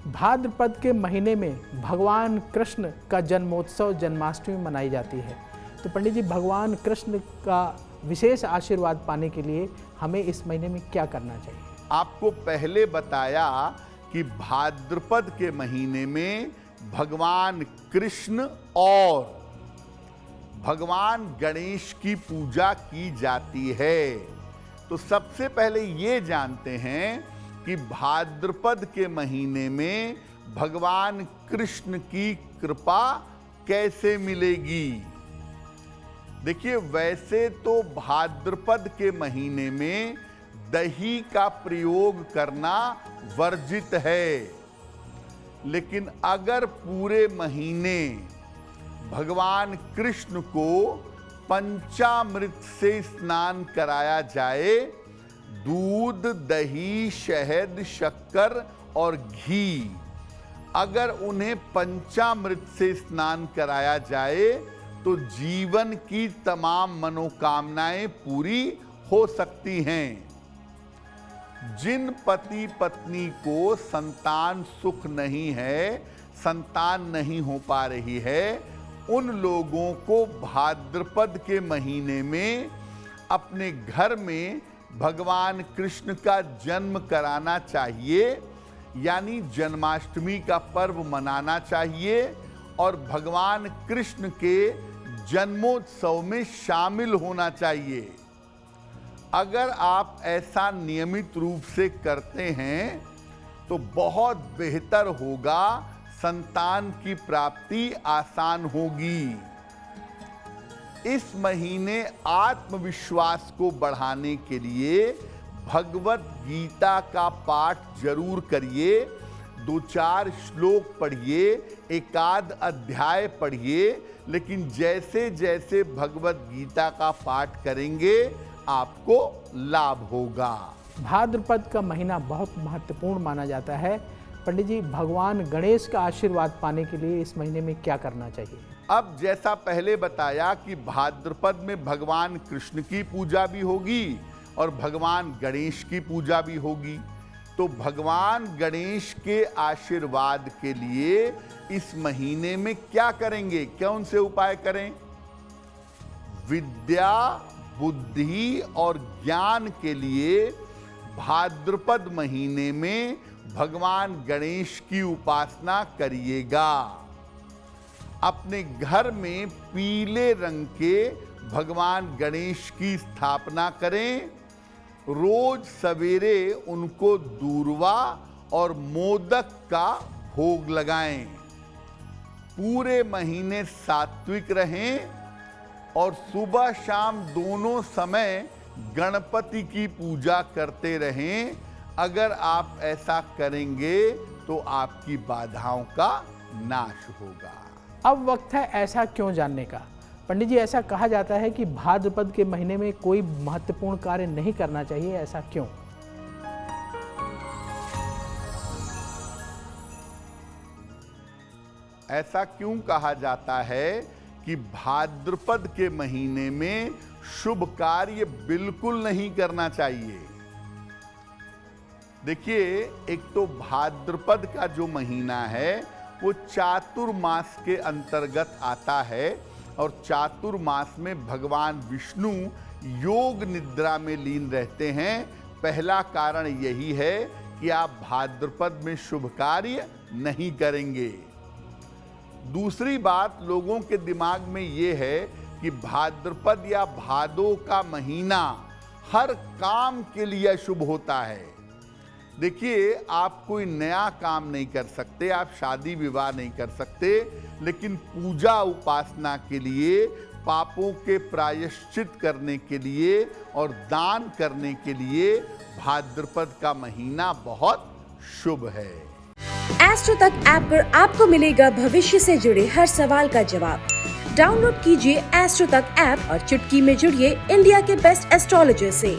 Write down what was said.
भाद्रपद के महीने में भगवान कृष्ण का जन्मोत्सव जन्माष्टमी मनाई जाती है। तो पंडित जी, भगवान कृष्ण का विशेष आशीर्वाद पाने के लिए हमें इस महीने में क्या करना चाहिए? आपको पहले बताया कि भाद्रपद के महीने में भगवान कृष्ण और भगवान गणेश की पूजा की जाती है। तो सबसे पहले ये जानते हैं कि भाद्रपद के महीने में भगवान कृष्ण की कृपा कैसे मिलेगी। देखिए, वैसे तो भाद्रपद के महीने में दही का प्रयोग करना वर्जित है, लेकिन अगर पूरे महीने भगवान कृष्ण को पंचामृत से स्नान कराया जाए, दूध, दही, शहद, शक्कर और घी, अगर उन्हें पंचामृत से स्नान कराया जाए तो जीवन की तमाम मनोकामनाएं पूरी हो सकती हैं। जिन पति पत्नी को संतान सुख नहीं है, संतान नहीं हो पा रही है, उन लोगों को भाद्रपद के महीने में अपने घर में भगवान कृष्ण का जन्म कराना चाहिए, यानी जन्माष्टमी का पर्व मनाना चाहिए और भगवान कृष्ण के जन्मोत्सव में शामिल होना चाहिए। अगर आप ऐसा नियमित रूप से करते हैं तो बहुत बेहतर होगा, संतान की प्राप्ति आसान होगी। इस महीने आत्मविश्वास को बढ़ाने के लिए भगवत गीता का पाठ जरूर करिए, 2-4 श्लोक पढ़िए, एकाध अध्याय पढ़िए, लेकिन जैसे जैसे भगवत गीता का पाठ करेंगे आपको लाभ होगा। भाद्रपद का महीना बहुत महत्वपूर्ण माना जाता है। पंडित जी, भगवान गणेश का आशीर्वाद पाने के लिए इस महीने में क्या करना चाहिए? अब जैसा पहले बताया कि भाद्रपद में भगवान कृष्ण की पूजा भी होगी और भगवान गणेश की पूजा भी होगी। तो भगवान गणेश के आशीर्वाद के लिए इस महीने में क्या करेंगे, कौन से उपाय करें? विद्या, बुद्धि और ज्ञान के लिए भाद्रपद महीने में भगवान गणेश की उपासना करिएगा। अपने घर में पीले रंग के भगवान गणेश की स्थापना करें। रोज सवेरे उनको दूर्वा और मोदक का भोग लगाएं। पूरे महीने सात्विक रहें और सुबह शाम दोनों समय गणपति की पूजा करते रहें। अगर आप ऐसा करेंगे तो आपकी बाधाओं का नाश होगा। अब वक्त है ऐसा क्यों जानने का। पंडित जी, ऐसा कहा जाता है कि भाद्रपद के महीने में कोई महत्वपूर्ण कार्य नहीं करना चाहिए, ऐसा क्यों? ऐसा क्यों कहा जाता है कि भाद्रपद के महीने में शुभ कार्य बिल्कुल नहीं करना चाहिए? देखिए, एक तो भाद्रपद का जो महीना है वो चातुर्मास के अंतर्गत आता है और चातुर्मास में भगवान विष्णु योग निद्रा में लीन रहते हैं। पहला कारण यही है कि आप भाद्रपद में शुभ कार्य नहीं करेंगे। दूसरी बात, लोगों के दिमाग में ये है कि भाद्रपद या भादो का महीना हर काम के लिए शुभ होता है। देखिए, आप कोई नया काम नहीं कर सकते, आप शादी विवाह नहीं कर सकते, लेकिन पूजा उपासना के लिए, पापों के प्रायश्चित करने के लिए और दान करने के लिए भाद्रपद का महीना बहुत शुभ है। एस्ट्रो तक ऐप पर आपको मिलेगा भविष्य से जुड़े हर सवाल का जवाब। डाउनलोड कीजिए एस्ट्रो तक ऐप और चुटकी में जुड़िए इंडिया के बेस्ट एस्ट्रोलॉजर से।